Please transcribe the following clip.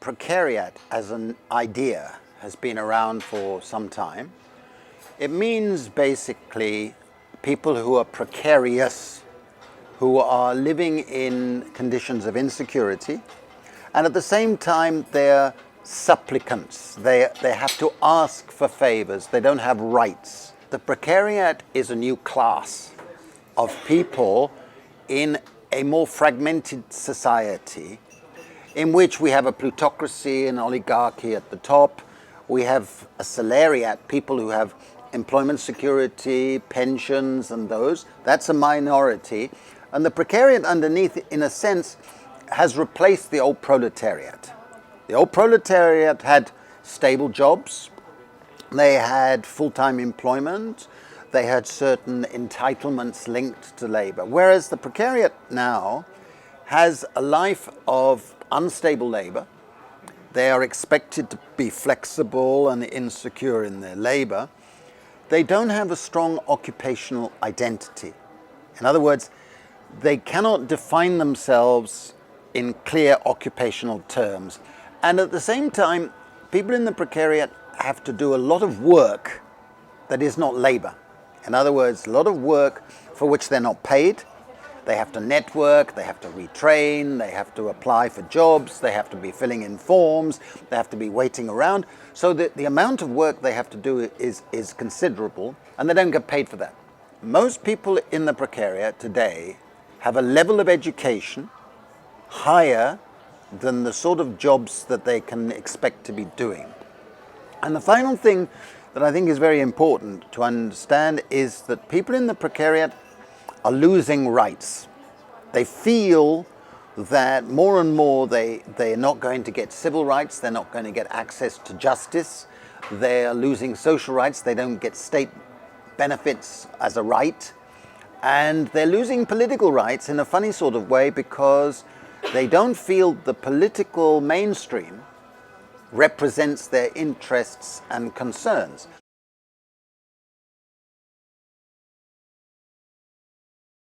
Prekariat as an idea has been around for some time. It means basically people who are precarious, who are living in conditions of insecurity, and at the same time they're supplicants. They have to ask for favors. They don't have rights. The prekariat is a new class of people in a more fragmented society in which we have a plutocracy, an oligarchy at the top. We have a salariat, people who have employment security, pensions and those. That's a minority. And the prekariat underneath, in a sense, has replaced the old proletariat. The old proletariat had stable jobs. They had full-time employment. They had certain entitlements linked to labor. Whereas the prekariat now has a life of unstable labor. They are expected to be flexible and insecure in their labor. They don't have a strong occupational identity. In other words, they cannot define themselves in clear occupational terms. And at the same time, people in the prekariat have to do a lot of work that is not labor. In other words, a lot of work for which they're not paid. They have to network, they have to retrain, they have to apply for jobs, they have to be filling in forms, they have to be waiting around. So the amount of work they have to do is considerable, and they don't get paid for that. Most people in the prekariat today have a level of education higher than the sort of jobs that they can expect to be doing. And the final thing that I think is very important to understand is that people in the prekariat are losing rights. They feel that more and more they're not going to get civil rights, they're not going to get access to justice, they're losing social rights, they don't get state benefits as a right, and they're losing political rights in a funny sort of way because they don't feel the political mainstream represents their interests and concerns.